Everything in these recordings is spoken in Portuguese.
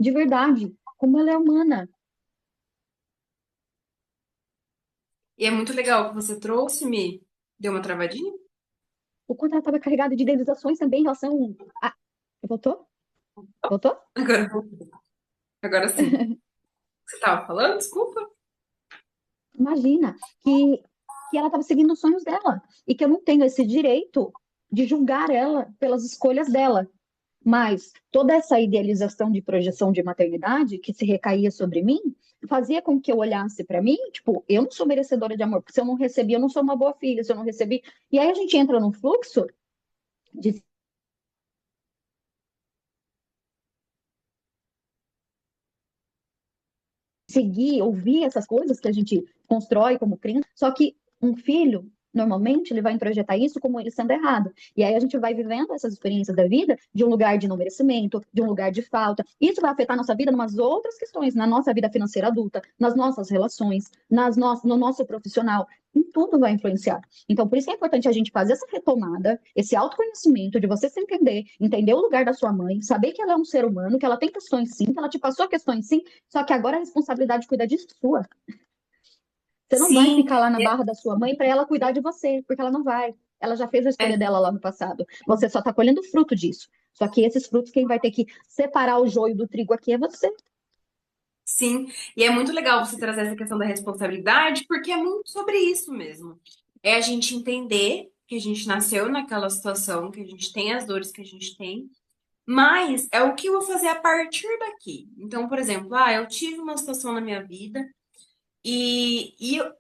de verdade, como ela é humana. E é muito legal que você trouxe, me deu uma travadinha? O quanto ela estava carregada de idealizações também em relação a... Voltou? Voltou? Agora, agora sim. Você estava falando? Desculpa. Imagina que ela estava seguindo os sonhos dela e que eu não tenho esse direito de julgar ela pelas escolhas dela. Mas toda essa idealização de projeção de maternidade que se recaía sobre mim fazia com que eu olhasse para mim, tipo, eu não sou merecedora de amor, porque se eu não recebi, eu não sou uma boa filha, se eu não recebi. E aí a gente entra num fluxo de seguir, ouvir essas coisas que a gente constrói como crença, só que um filho, normalmente, ele vai introjetar isso como ele sendo errado. E aí a gente vai vivendo essas experiências da vida de um lugar de não merecimento, de um lugar de falta. Isso vai afetar a nossa vida em umas outras questões, na nossa vida financeira adulta, nas nossas relações, no nosso profissional. Em tudo vai influenciar. Então, por isso que é importante a gente fazer essa retomada, esse autoconhecimento de você se entender, entender o lugar da sua mãe, saber que ela é um ser humano, que ela tem questões sim, que ela te passou questões sim, só que agora a responsabilidade de cuidar disso é sua. Você não vai Sim, ficar lá na barra da sua mãe para ela cuidar de você, porque ela não vai. Ela já fez a escolha é, dela lá no passado. Você só está colhendo fruto disso. Só que esses frutos, quem vai ter que separar o joio do trigo aqui é você. sim. E é muito legal você trazer essa questão da responsabilidade, porque é muito sobre isso mesmo. É a gente entender que a gente nasceu naquela situação, que a gente tem as dores que a gente tem, mas é o que eu vou fazer a partir daqui. Então, por exemplo, eu tive uma situação na minha vida.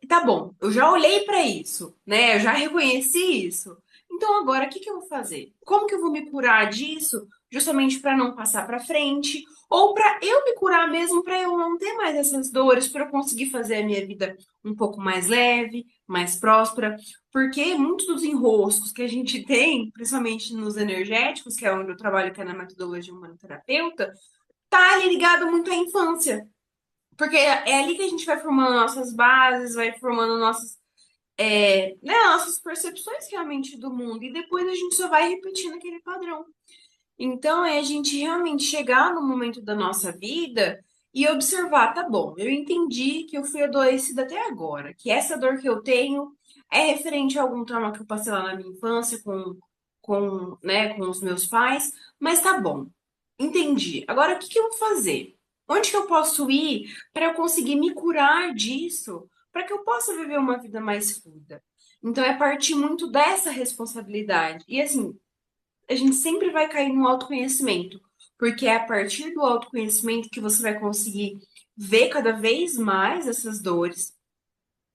Tá bom, eu já olhei para isso, né? Eu já reconheci isso. Então agora o que que eu vou fazer? Como que eu vou me curar disso, justamente para não passar para frente, ou para eu me curar mesmo, para eu não ter mais essas dores, para eu conseguir fazer a minha vida um pouco mais leve, mais próspera, porque muitos dos enroscos que a gente tem, principalmente nos energéticos, que é onde eu trabalho, que é na metodologia humanoterapeuta, tá ali ligado muito à infância. Porque é ali que a gente vai formando nossas bases, vai formando nossas percepções realmente do mundo. E depois a gente só vai repetindo aquele padrão. Então é a gente realmente chegar no momento da nossa vida e observar, tá bom, eu entendi que eu fui adoecida até agora, que essa dor que eu tenho é referente a algum trauma que eu passei lá na minha infância com os meus pais, mas tá bom, entendi. Agora o que que eu vou fazer? Onde que eu posso ir para eu conseguir me curar disso, para que eu possa viver uma vida mais fluida? Então é partir muito dessa responsabilidade. E assim, a gente sempre vai cair no autoconhecimento, porque é a partir do autoconhecimento que você vai conseguir ver cada vez mais essas dores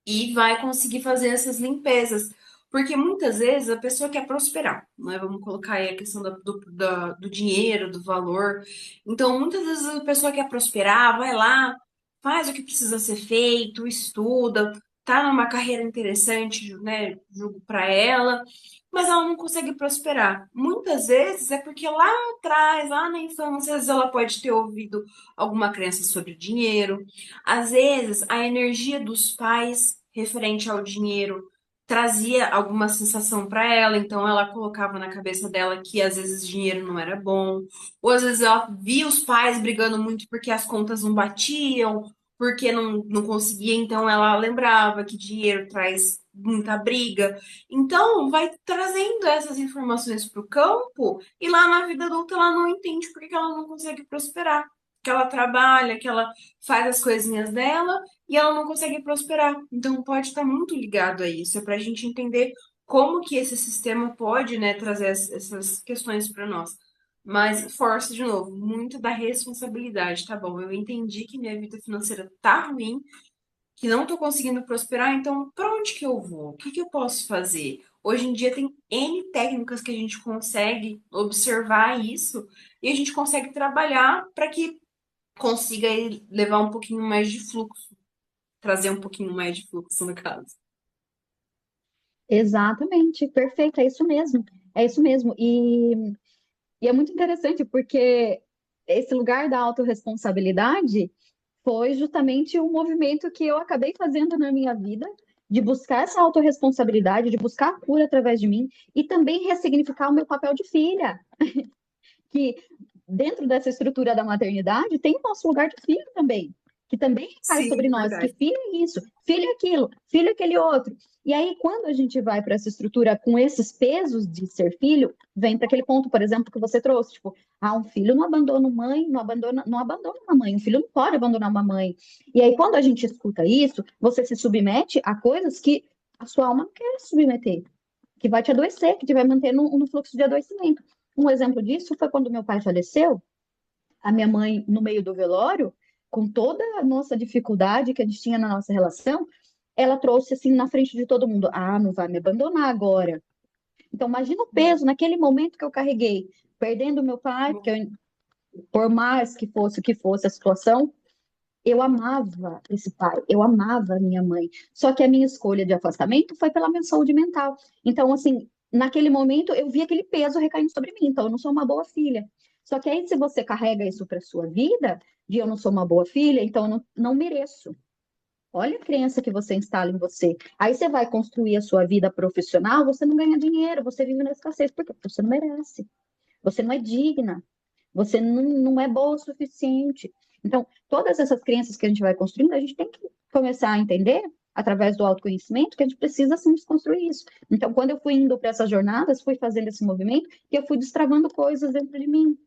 e vai conseguir fazer essas limpezas. Porque muitas vezes a pessoa quer prosperar, né? Vamos colocar aí a questão do dinheiro, do valor. Então, muitas vezes a pessoa quer prosperar, vai lá, faz o que precisa ser feito, estuda, tá numa carreira interessante, né? Julgo para ela, mas ela não consegue prosperar. Muitas vezes é porque lá atrás, lá na infância, às vezes ela pode ter ouvido alguma crença sobre dinheiro. Às vezes, a energia dos pais referente ao dinheiro trazia alguma sensação para ela, então ela colocava na cabeça dela que às vezes dinheiro não era bom, ou às vezes ela via os pais brigando muito porque as contas não batiam, porque não conseguia, então ela lembrava que dinheiro traz muita briga. Então, vai trazendo essas informações para o campo e lá na vida adulta ela não entende porque que ela não consegue prosperar. Que ela trabalha, que ela faz as coisinhas dela e ela não consegue prosperar. Então pode estar muito ligado a isso. É para a gente entender como que esse sistema pode, né, trazer essas questões para nós. Mas força de novo, muito da responsabilidade, tá bom? Eu entendi que minha vida financeira tá ruim, que não estou conseguindo prosperar, então para onde que eu vou? O que que eu posso fazer? Hoje em dia tem N técnicas que a gente consegue observar isso e a gente consegue trabalhar para que consiga aí levar um pouquinho mais de fluxo, trazer um pouquinho mais de fluxo no caso. Exatamente, perfeito, é isso mesmo. É isso mesmo. E é muito interessante porque esse lugar da autorresponsabilidade foi justamente um movimento que eu acabei fazendo na minha vida, de buscar essa autorresponsabilidade, de buscar a cura através de mim e também ressignificar o meu papel de filha. Que dentro dessa estrutura da maternidade, tem o nosso lugar de filho também, que também cai sobre Sim, nós, que verdade. filho é isso, filho é aquilo, filho é aquele outro. E aí, quando a gente vai para essa estrutura com esses pesos de ser filho, vem para aquele ponto, por exemplo, que você trouxe, tipo, um filho não abandona mãe, não abandona uma mãe, um filho não pode abandonar uma mãe. E aí, quando a gente escuta isso, você se submete a coisas que a sua alma não quer se submeter, que vai te adoecer, que te vai manter no fluxo de adoecimento. Um exemplo disso foi quando meu pai faleceu, a minha mãe, no meio do velório, com toda a nossa dificuldade que a gente tinha na nossa relação, ela trouxe assim na frente de todo mundo: ah, não vai me abandonar agora. Então, imagina o peso naquele momento que eu carreguei, perdendo meu pai, porque por mais que fosse o que fosse a situação, eu amava esse pai, eu amava a minha mãe. Só que a minha escolha de afastamento foi pela minha saúde mental. Então, assim, naquele momento eu vi aquele peso recaindo sobre mim. Então, eu não sou uma boa filha. Só que aí, se você carrega isso para sua vida, de eu não sou uma boa filha, então eu não mereço. Olha a crença que você instala em você. Aí você vai construir a sua vida profissional, você não ganha dinheiro, você vive na escassez. Por quê? Porque você não merece. Você não é digna. Você não é boa o suficiente. Então, todas essas crenças que a gente vai construindo, a gente tem que começar a entender, através do autoconhecimento, que a gente precisa sim desconstruir isso. Então, quando eu fui indo para essas jornadas, fui fazendo esse movimento, que eu fui destravando coisas dentro de mim,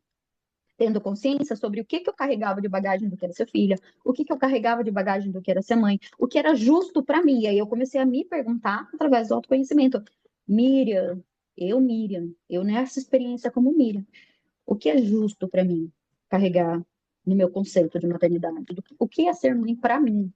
tendo consciência sobre o que eu carregava de bagagem do que era ser filha, o que eu carregava de bagagem do que era ser mãe, o que era justo para mim. E aí eu comecei a me perguntar através do autoconhecimento. Miriam, eu nessa experiência como Miriam, o que é justo para mim carregar no meu conceito de maternidade? O que é ser mãe para mim?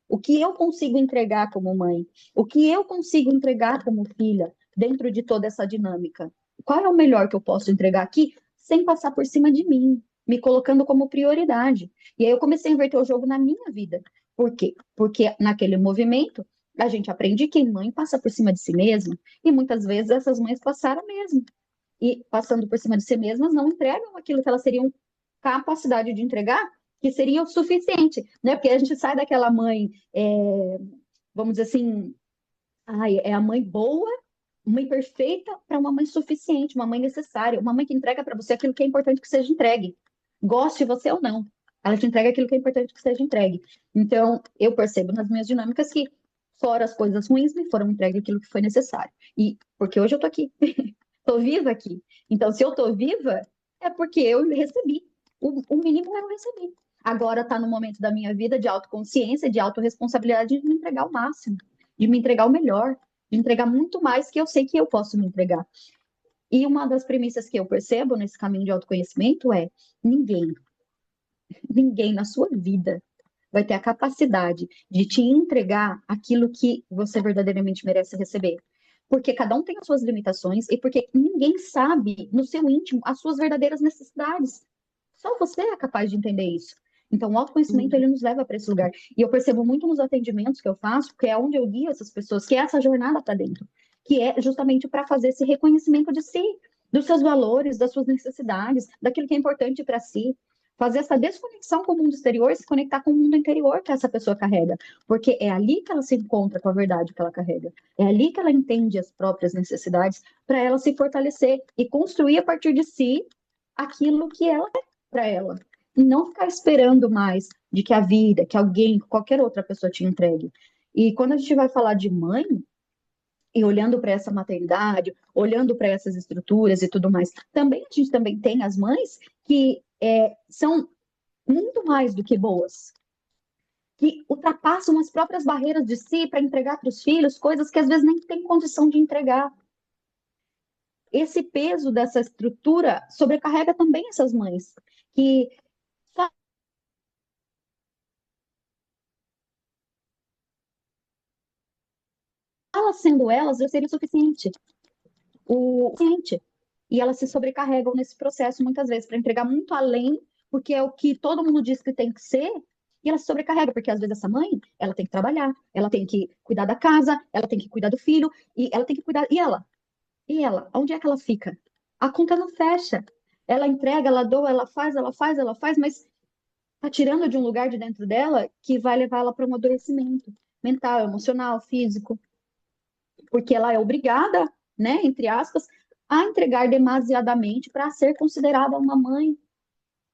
O que eu consigo entregar como mãe? O que eu consigo entregar como filha dentro de toda essa dinâmica? Qual é o melhor que eu posso entregar aqui sem passar por cima de mim, me colocando como prioridade? E aí eu comecei a inverter o jogo na minha vida. Por quê? Porque naquele movimento a gente aprende que mãe passa por cima de si mesma e muitas vezes essas mães passaram mesmo e passando por cima de si mesmas, não entregam aquilo que elas teriam capacidade de entregar, que seria o suficiente, né? Porque a gente sai daquela mãe, vamos dizer assim, é a mãe boa, mãe perfeita, para uma mãe suficiente, uma mãe necessária, uma mãe que entrega para você aquilo que é importante que seja entregue, goste você ou não. Ela te entrega aquilo que é importante que seja entregue. Então, eu percebo nas minhas dinâmicas que, fora as coisas ruins, me foram entregue aquilo que foi necessário. E porque hoje eu tô aqui. Tô viva aqui. Então, se eu tô viva, é porque eu recebi. O mínimo eu recebi. Agora está no momento da minha vida de autoconsciência, de autorresponsabilidade, de me entregar o máximo, de me entregar o melhor, de entregar muito mais que eu sei que eu posso me entregar. E uma das premissas que eu percebo nesse caminho de autoconhecimento é: ninguém, ninguém na sua vida vai ter a capacidade de te entregar aquilo que você verdadeiramente merece receber. Porque cada um tem as suas limitações e porque ninguém sabe no seu íntimo as suas verdadeiras necessidades. Só você é capaz de entender isso. Então, o autoconhecimento, ele nos leva para esse lugar. E eu percebo muito nos atendimentos que eu faço, que é onde eu guio essas pessoas, que é essa jornada para dentro, que é justamente para fazer esse reconhecimento de si, dos seus valores, das suas necessidades, daquilo que é importante para si, fazer essa desconexão com o mundo exterior e se conectar com o mundo interior que essa pessoa carrega, porque é ali que ela se encontra com a verdade que ela carrega, é ali que ela entende as próprias necessidades para ela se fortalecer e construir a partir de si aquilo que ela é para ela, e não ficar esperando mais de que a vida, que alguém, qualquer outra pessoa te entregue. E quando a gente vai falar de mãe, e olhando para essa maternidade, olhando para essas estruturas e tudo mais, também a gente também tem as mães que são muito mais do que boas, que ultrapassam as próprias barreiras de si para entregar para os filhos coisas que às vezes nem tem condição de entregar. Esse peso dessa estrutura sobrecarrega também essas mães, que elas sendo elas já seria suficiente. O suficiente. E elas se sobrecarregam nesse processo muitas vezes para entregar muito além, porque é o que todo mundo diz que tem que ser, e ela se sobrecarrega, porque às vezes essa mãe, ela tem que trabalhar, ela tem que cuidar da casa, ela tem que cuidar do filho, e ela tem que cuidar. E ela? E ela? Onde é que ela fica? A conta não fecha. Ela entrega, ela doa, ela faz, mas tá tirando de um lugar de dentro dela que vai levar ela para um adoecimento mental, emocional, físico, porque ela é obrigada, né, entre aspas, a entregar demasiadamente para ser considerada uma mãe.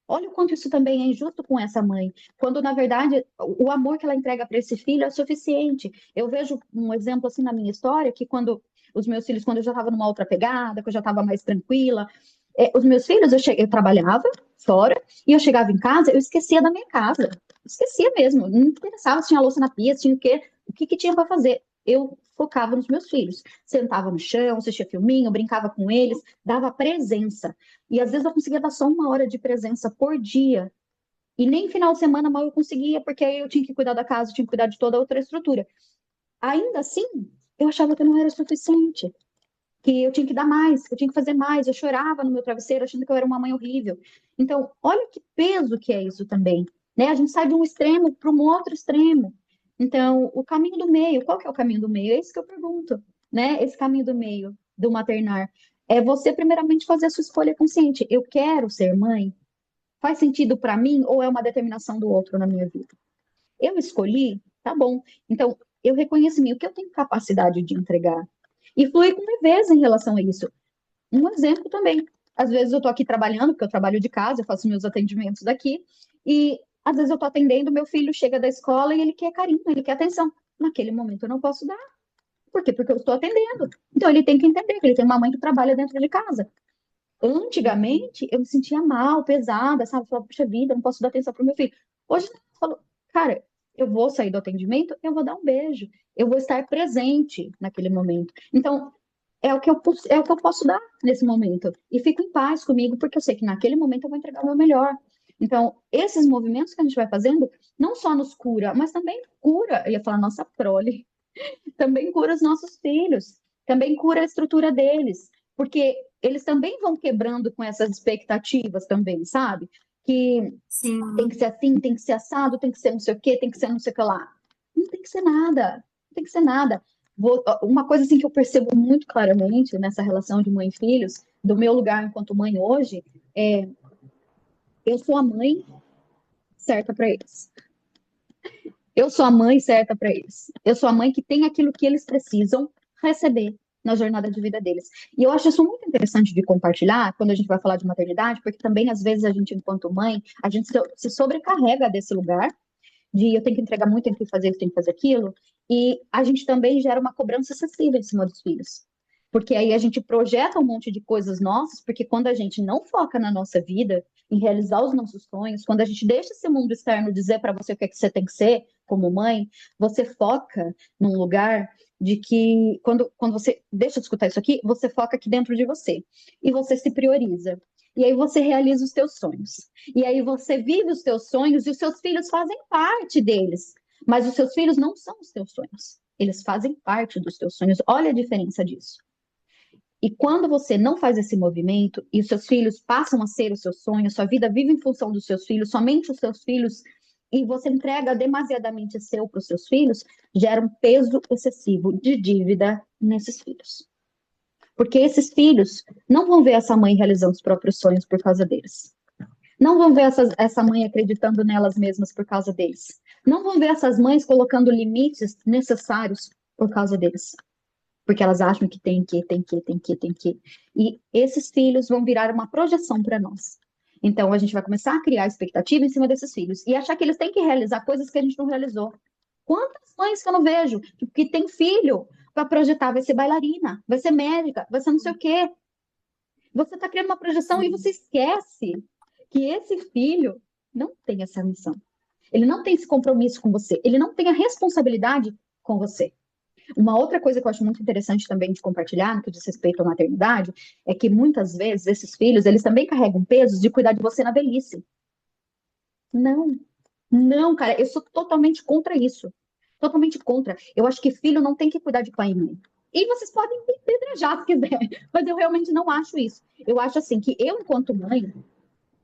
Olha o quanto isso também é injusto com essa mãe, quando na verdade o amor que ela entrega para esse filho é suficiente. Eu vejo um exemplo assim na minha história, que quando os meus filhos, quando eu já estava numa outra pegada, que eu já estava mais tranquila, os meus filhos, eu trabalhava fora e eu chegava em casa, eu esquecia da minha casa, esquecia mesmo, não me interessava se tinha louça na pia, se tinha o que que tinha para fazer. Eu focava nos meus filhos, sentava no chão, assistia filminho, brincava com eles, dava presença. E às vezes eu conseguia dar só 1 hora de presença por dia. E nem final de semana mal eu conseguia, porque aí eu tinha que cuidar da casa, eu tinha que cuidar de toda a outra estrutura. Ainda assim, eu achava que não era suficiente, que eu tinha que dar mais, que eu tinha que fazer mais. Eu chorava no meu travesseiro, achando que eu era uma mãe horrível. Então, olha que peso que é isso também, né? A gente sai de um extremo para um outro extremo. Então, o caminho do meio, qual que é o caminho do meio? É isso que eu pergunto, né? Esse caminho do meio, do maternar, é você primeiramente fazer a sua escolha consciente. Eu quero ser mãe? Faz sentido para mim ou é uma determinação do outro na minha vida? Eu escolhi, tá bom. Então, eu reconheço em mim o que eu tenho capacidade de entregar. E fluir com leveza em relação a isso. Um exemplo também. Às vezes eu tô aqui trabalhando, porque eu trabalho de casa, eu faço meus atendimentos daqui, e às vezes eu tô atendendo, meu filho chega da escola e ele quer carinho, ele quer atenção. Naquele momento eu não posso dar. Por quê? Porque eu estou atendendo. Então ele tem que entender que ele tem uma mãe que trabalha dentro de casa. Uhum. Antigamente, eu me sentia mal, pesada, sabe? Falava, puxa vida, não posso dar atenção pro meu filho. Hoje, eu falo, cara, eu vou sair do atendimento, eu vou dar um beijo, eu vou estar presente naquele momento. Então, é o que eu posso dar nesse momento. E fico em paz comigo, porque eu sei que naquele momento eu vou entregar o meu melhor. Então, esses movimentos que a gente vai fazendo, não só nos cura, mas também cura, eu ia falar nossa prole, também cura os nossos filhos, também cura a estrutura deles, porque eles também vão quebrando com essas expectativas também, sabe? Que tem Sim. que ser assim, tem que ser assado, tem que ser não sei o quê, tem que ser não sei o que lá. Não tem que ser nada, não tem que ser nada. Uma coisa assim que eu percebo muito claramente nessa relação de mãe e filhos, do meu lugar enquanto mãe hoje, é eu sou a mãe certa para eles. Eu sou a mãe certa para eles. Eu sou a mãe que tem aquilo que eles precisam receber na jornada de vida deles. E eu acho isso muito interessante de compartilhar quando a gente vai falar de maternidade, porque também às vezes a gente, enquanto mãe, a gente se sobrecarrega desse lugar de eu tenho que entregar muito, tenho que fazer isso, tenho que fazer aquilo, e a gente também gera uma cobrança excessiva em cima dos filhos. Porque aí a gente projeta um monte de coisas nossas, porque quando a gente não foca na nossa vida, em realizar os nossos sonhos, quando a gente deixa esse mundo externo dizer para você o que é que você tem que ser como mãe, você foca num lugar de que, quando você deixa de escutar isso aqui, você foca aqui dentro de você. E você se prioriza. E aí você realiza os teus sonhos. E aí você vive os teus sonhos e os seus filhos fazem parte deles. Mas os seus filhos não são os teus sonhos. Eles fazem parte dos teus sonhos. Olha a diferença disso. E quando você não faz esse movimento e os seus filhos passam a ser os seus sonhos, sua vida vive em função dos seus filhos, somente os seus filhos, e você entrega demasiadamente seu para os seus filhos, gera um peso excessivo de dívida nesses filhos. Porque esses filhos não vão ver essa mãe realizando os próprios sonhos por causa deles. Não vão ver essa mãe acreditando nelas mesmas por causa deles. Não vão ver essas mães colocando limites necessários por causa deles. Porque elas acham que tem que. E esses filhos vão virar uma projeção para nós. Então a gente vai começar a criar expectativa em cima desses filhos e achar que eles têm que realizar coisas que a gente não realizou. Quantas mães que eu não vejo que tem filho para projetar, vai ser bailarina, vai ser médica, vai ser não sei o quê. Você está criando uma projeção e você esquece que esse filho não tem essa missão. Ele não tem esse compromisso com você. Ele não tem a responsabilidade com você. Uma outra coisa que eu acho muito interessante também de compartilhar, no que diz respeito à maternidade, é que muitas vezes esses filhos, eles também carregam pesos de cuidar de você na velhice. Não, não, cara, eu sou totalmente contra isso. Totalmente contra. Eu acho que filho não tem que cuidar de pai e mãe. E vocês podem me pedrejar se quiser, mas eu realmente não acho isso. Eu acho assim que eu, enquanto mãe,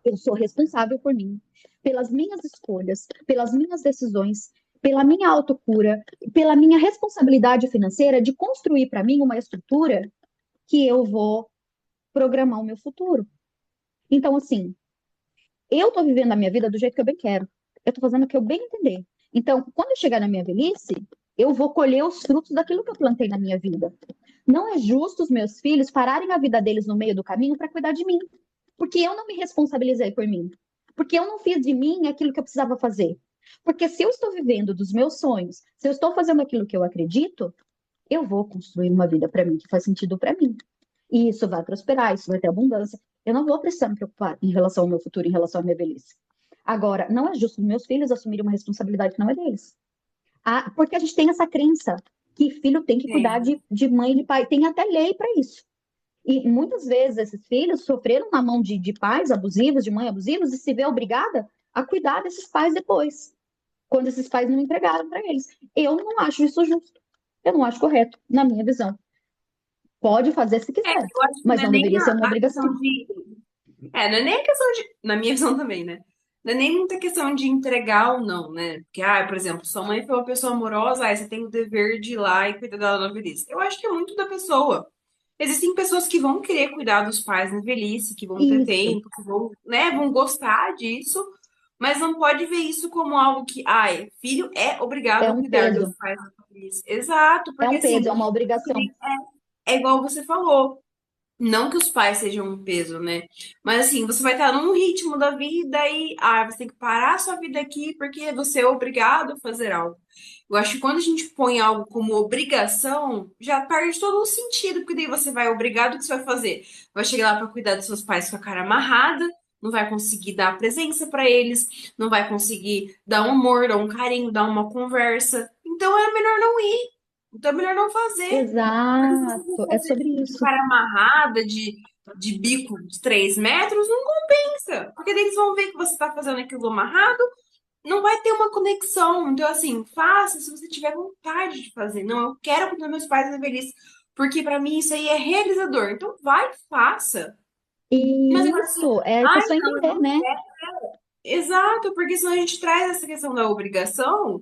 eu sou responsável por mim, pelas minhas escolhas, pelas minhas decisões, pela minha autocura, pela minha responsabilidade financeira de construir para mim uma estrutura que eu vou programar o meu futuro. Então, assim, eu tô vivendo a minha vida do jeito que eu bem quero. Eu tô fazendo o que eu bem entender. Então, quando eu chegar na minha velhice, eu vou colher os frutos daquilo que eu plantei na minha vida. Não é justo os meus filhos pararem a vida deles no meio do caminho para cuidar de mim, porque eu não me responsabilizei por mim. porque eu não fiz de mim aquilo que eu precisava fazer. Porque se eu estou vivendo dos meus sonhos, se eu estou fazendo aquilo que eu acredito, eu vou construir uma vida para mim que faz sentido para mim. E isso vai prosperar, isso vai ter abundância. Eu não vou precisar me preocupar em relação ao meu futuro, em relação à minha velhice. Agora, não é justo meus filhos assumirem uma responsabilidade que não é deles. Ah, porque a gente tem essa crença que filho tem que cuidar Tem. de mãe e de pai. Tem até lei para isso. E muitas vezes esses filhos sofreram na mão de pais abusivos, de mãe abusivos, e se vê obrigada a cuidar desses pais depois, quando esses pais não entregaram para eles. Eu não acho isso justo. Eu não acho correto, na minha visão. Pode fazer se É, quiser, eu acho que mas não é não nem deveria ser uma a obrigação. questão de. É, não é nem a questão de. Na minha visão também, né? Não é nem muita questão de entregar ou não, né? Porque, por exemplo, sua mãe foi uma pessoa amorosa, aí você tem o dever de ir lá e cuidar dela na velhice. Eu acho que é muito da pessoa. Existem pessoas que vão querer cuidar dos pais na velhice, que vão ter Isso, tempo, que vão, né, vão gostar disso, mas não pode ver isso como algo que, filho é obrigado é a um cuidar dos peso. pais na velhice. Exato, É porque um peso, assim, é uma obrigação. é igual você falou. Não que os pais sejam um peso, né? Mas assim, você vai estar num ritmo da vida e você tem que parar a sua vida aqui porque você é obrigado a fazer algo. Eu acho que quando a gente põe algo como obrigação, já perde todo o sentido, porque daí você vai obrigado, o que você vai fazer? Vai chegar lá para cuidar dos seus pais com a cara amarrada, não vai conseguir dar presença para eles, não vai conseguir dar um amor, dar um carinho, dar uma conversa. Então é melhor não ir. Então é melhor não fazer. Porque se você for Exato, é fazer sobre de isso. cara amarrada, de bico de 3 metros, não compensa. Porque daí eles vão ver que você tá fazendo aquilo amarrado, não vai ter uma conexão. Então, assim, faça se você tiver vontade de fazer. Não, eu quero cuidar dos meus pais na velhice, porque pra mim isso aí é realizador. Então, vai, faça. Mas E agora, assim, isso, é a ai, pessoa não, eu entender, não né? quero. Exato, porque senão a gente traz essa questão da obrigação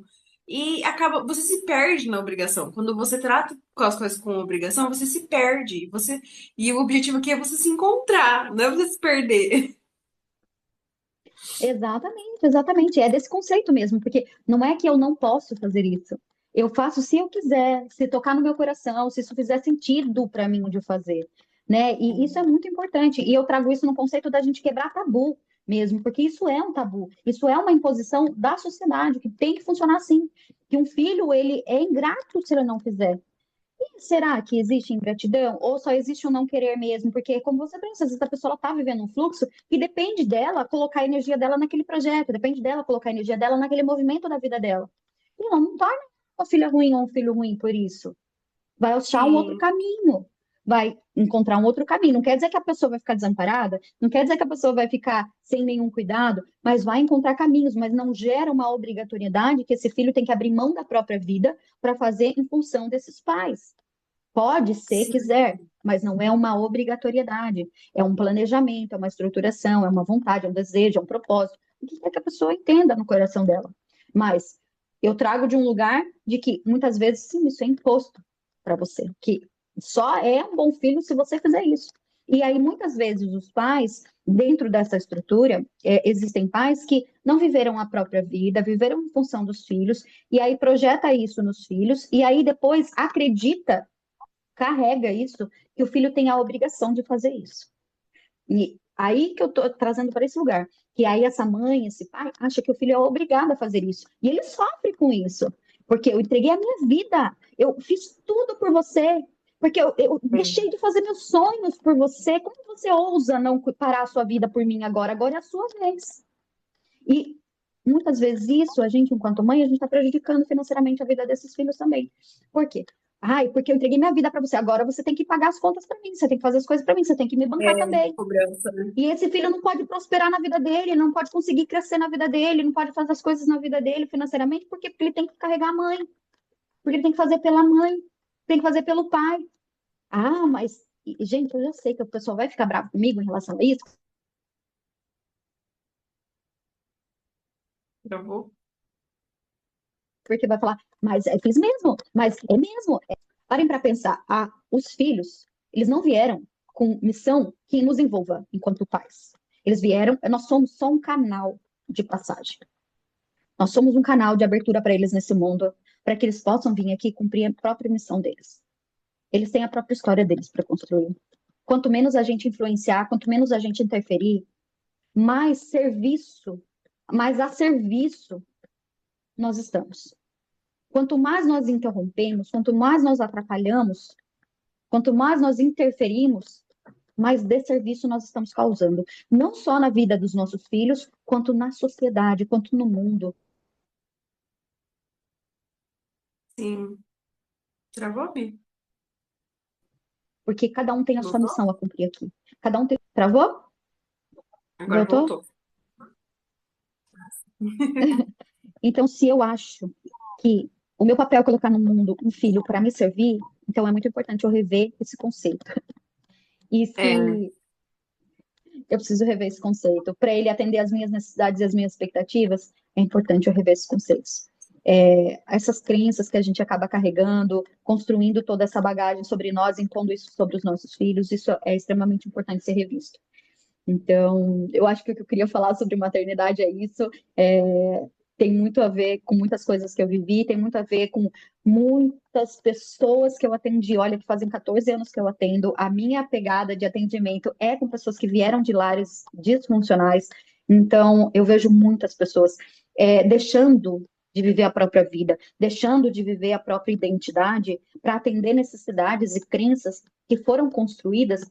e acaba, você se perde na obrigação. Quando você trata com as coisas com obrigação, você se perde. E o objetivo aqui é você se encontrar, não é você se perder. Exatamente, exatamente. É desse conceito mesmo, porque não é que eu não posso fazer isso. Eu faço se eu quiser, se tocar no meu coração, se isso fizer sentido para mim de fazer, né? E isso é muito importante. E eu trago isso no conceito da gente quebrar tabu mesmo, porque isso é um tabu. Isso é uma imposição da sociedade que tem que funcionar assim. Que um filho, ele é ingrato se ele não fizer. Será que existe ingratidão? Ou só existe o não querer mesmo? Porque, como você pensa, às vezes a pessoa está vivendo um fluxo e depende dela colocar a energia dela naquele projeto, depende dela colocar a energia dela naquele movimento da vida dela. E não torna uma filha ruim ou um filho ruim por isso. Vai achar um outro Sim, caminho, vai encontrar um outro caminho. Não quer dizer que a pessoa vai ficar desamparada, não quer dizer que a pessoa vai ficar sem nenhum cuidado, mas vai encontrar caminhos, mas não gera uma obrigatoriedade que esse filho tem que abrir mão da própria vida para fazer em função desses pais. Pode ser, sim, quiser, mas não é uma obrigatoriedade. É um planejamento, é uma estruturação, é uma vontade, é um desejo, é um propósito. O que é que a pessoa entenda no coração dela? Mas eu trago de um lugar de que muitas vezes, sim, isso é imposto para você, que só é um bom filho se você fizer isso. E aí, muitas vezes, os pais, dentro dessa estrutura, existem pais que não viveram a própria vida, viveram em função dos filhos, e aí projeta isso nos filhos, e aí depois acredita, carrega isso, que o filho tem a obrigação de fazer isso. E aí que eu tô trazendo para esse lugar, que aí essa mãe, esse pai, acha que o filho é obrigado a fazer isso. E ele sofre com isso, porque eu entreguei a minha vida, eu fiz tudo por você, porque eu deixei sim. de fazer meus sonhos por você. Como você ousa não parar a sua vida por mim agora? Agora é a sua vez. E muitas vezes isso, a gente, enquanto mãe, a gente está prejudicando financeiramente a vida desses filhos também. Por quê? Ai, porque eu entreguei minha vida para você. Agora você tem que pagar as contas para mim, você tem que fazer as coisas para mim, você tem que me bancar também. Cobrança, né? E esse filho não pode prosperar na vida dele, não pode conseguir crescer na vida dele, não pode fazer as coisas na vida dele financeiramente, porque ele tem que carregar a mãe, porque ele tem que fazer pela mãe, tem que fazer pelo pai. Ah, mas, gente, eu já sei que o pessoal vai ficar bravo comigo em relação a isso, Travou? porque vai falar, mas eu fiz mesmo, mas é mesmo. Parem para pensar, os filhos, eles não vieram com missão que nos envolva enquanto pais. Eles vieram, nós somos só um canal de passagem. Nós somos um canal de abertura para eles nesse mundo, para que eles possam vir aqui cumprir a própria missão deles. Eles têm a própria história deles para construir. Quanto menos a gente influenciar, quanto menos a gente interferir, mais serviço, mais a serviço nós estamos. Quanto mais nós interrompemos, quanto mais nós atrapalhamos, quanto mais nós interferimos, mais desserviço nós estamos causando, não só na vida dos nossos filhos, quanto na sociedade, quanto no mundo. Sim. Travou, Bi? Porque cada um tem a sua Voltou? missão a cumprir aqui. Cada um tem. Travou? Agora Voltou? voltou. Então, se eu acho que o meu papel é colocar no mundo um filho para me servir, então é muito importante eu rever esse conceito. E É, se eu preciso rever esse conceito, para ele atender às minhas necessidades e às minhas expectativas, é importante eu rever esses conceitos. Essas crenças que a gente acaba carregando, construindo toda essa bagagem sobre nós, impondo isso sobre os nossos filhos, isso é extremamente importante ser revisto. Então, eu acho que o que eu queria falar sobre maternidade é isso. Tem muito a ver com muitas coisas que eu vivi, tem muito a ver com muitas pessoas que eu atendi. Olha, que fazem 14 anos que eu atendo. A minha pegada de atendimento é com pessoas que vieram de lares disfuncionais. Então, eu vejo muitas pessoas deixando de viver a própria vida, deixando de viver a própria identidade para atender necessidades e crenças que foram construídas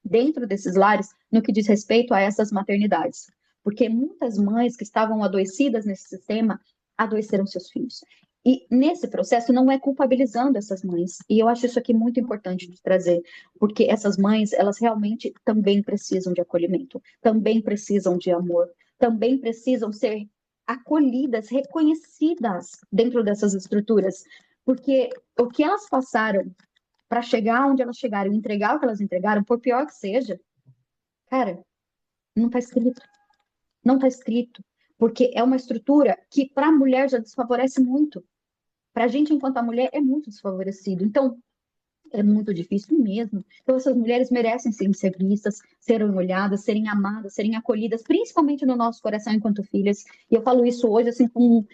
dentro desses lares no que diz respeito a essas maternidades. Porque muitas mães que estavam adoecidas nesse sistema adoeceram seus filhos. E nesse processo não é culpabilizando essas mães. E eu acho isso aqui muito importante de trazer, porque essas mães, elas realmente também precisam de acolhimento, também precisam de amor, também precisam ser acolhidas, reconhecidas dentro dessas estruturas. Porque o que elas passaram para chegar onde elas chegaram e entregar o que elas entregaram, por pior que seja, cara, não está escrito. Não está escrito. Porque é uma estrutura que para a mulher já desfavorece muito. Para a gente, enquanto a mulher, é muito desfavorecido. Então, é muito difícil mesmo. Então, essas mulheres merecem ser vistas, serem olhadas, serem amadas, serem acolhidas, principalmente no nosso coração enquanto filhas. E eu falo isso hoje, assim, com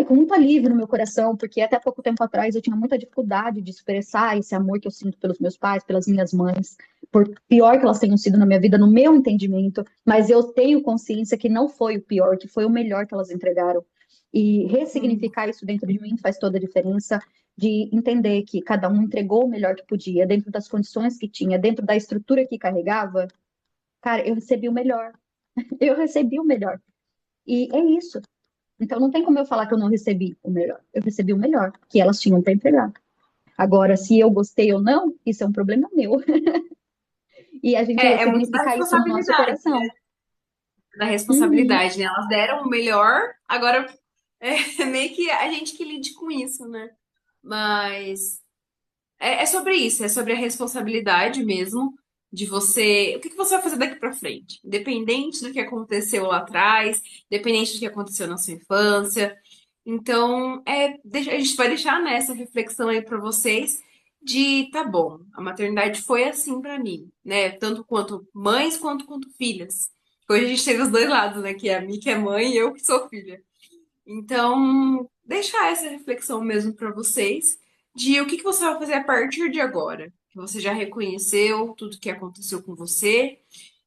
muito alívio no meu coração, porque até pouco tempo atrás eu tinha muita dificuldade de expressar esse amor que eu sinto pelos meus pais, pelas minhas mães, por pior que elas tenham sido na minha vida, no meu entendimento, mas eu tenho consciência que não foi o pior, que foi o melhor que elas entregaram. E hum, ressignificar isso dentro de mim faz toda a diferença, de entender que cada um entregou o melhor que podia, dentro das condições que tinha, dentro da estrutura que carregava. Cara, eu recebi o melhor. Eu recebi o melhor. E é isso. Então não tem como eu falar que eu não recebi o melhor. Eu recebi o melhor que elas tinham para entregar. Agora, se eu gostei ou não, isso é um problema meu. E a gente é muito da ressignificar isso no nosso responsabilidade, coração. da Uhum, responsabilidade, né? Elas deram o melhor, agora é meio que a gente que lide com isso, né? Mas é sobre isso, é sobre a responsabilidade mesmo de você. O que que você vai fazer daqui pra frente? Independente do que aconteceu lá atrás, independente do que aconteceu na sua infância. Então, a gente vai deixar nessa reflexão aí pra vocês de, tá bom, a maternidade foi assim pra mim, né? Tanto quanto mães quanto filhas. Hoje a gente teve os dois lados, né? Que é a Mi que é mãe e eu que sou filha. Então, deixar essa reflexão mesmo para vocês de o que que você vai fazer a partir de agora, que você já reconheceu tudo que aconteceu com você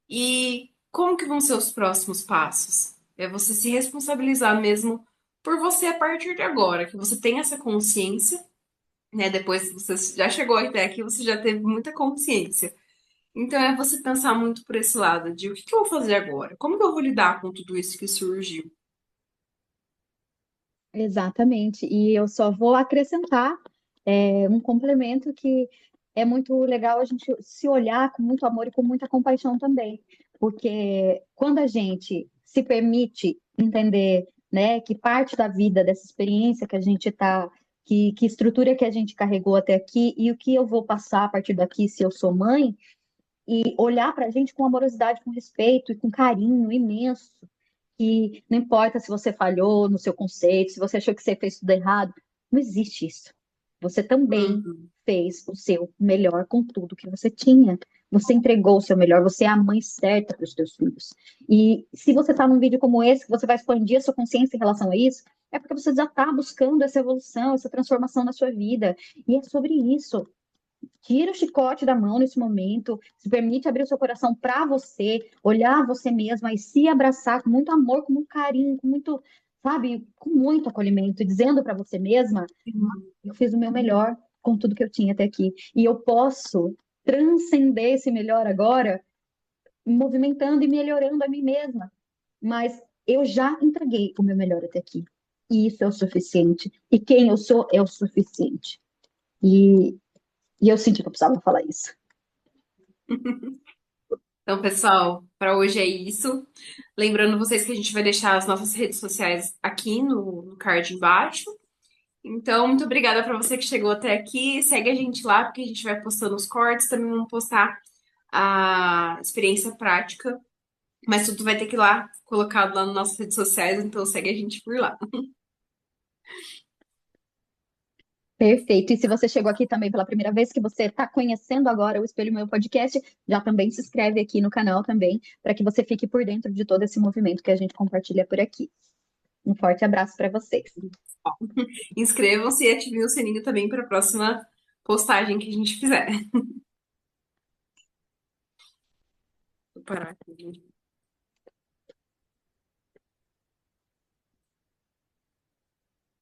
e como que vão ser os próximos passos. É você se responsabilizar mesmo por você a partir de agora, que você tenha essa consciência, né? Depois que você já chegou até aqui, você já teve muita consciência. Então é você pensar muito por esse lado de o que que eu vou fazer agora? Como que eu vou lidar com tudo isso que surgiu? exatamente. E eu só vou acrescentar um complemento que é muito legal a gente se olhar com muito amor e com muita compaixão também. Porque quando a gente se permite entender, né, que parte da vida, dessa experiência que a gente está, que estrutura que a gente carregou até aqui e o que eu vou passar a partir daqui se eu sou mãe, e olhar para a gente com amorosidade, com respeito e com carinho imenso. E não importa se você falhou no seu conceito, se você achou que você fez tudo errado, não existe isso. Você também Uhum. fez o seu melhor com tudo que você tinha. Você entregou o seu melhor, você é a mãe certa para os seus filhos. E se você está num vídeo como esse, que você vai expandir a sua consciência em relação a isso, porque você já está buscando essa evolução, essa transformação na sua vida. E é sobre isso. Tira o chicote da mão nesse momento, se permite abrir o seu coração para você, olhar você mesma e se abraçar com muito amor, com muito carinho, com muito, sabe, com muito acolhimento, e dizendo para você mesma: eu fiz o meu melhor com tudo que eu tinha até aqui. E eu posso transcender esse melhor agora, movimentando e melhorando a mim mesma. Mas eu já entreguei o meu melhor até aqui. E isso é o suficiente. E quem eu sou é o suficiente. E, e eu senti que eu precisava falar isso. Então, pessoal, para hoje é isso. Lembrando vocês que a gente vai deixar as nossas redes sociais aqui no card embaixo. Então, muito obrigada para você que chegou até aqui. Segue a gente lá, porque a gente vai postando os cortes. Também vamos postar a experiência prática. Mas tudo vai ter que ir lá, colocado lá nas nossas redes sociais. Então, segue a gente por lá. Perfeito. E se você chegou aqui também pela primeira vez, que você está conhecendo agora o Espelho Meu Podcast, já também se inscreve aqui no canal também, para que você fique por dentro de todo esse movimento que a gente compartilha por aqui. Um forte abraço para vocês. Inscrevam-se e ativem o sininho também para a próxima postagem que a gente fizer. Vou parar aqui.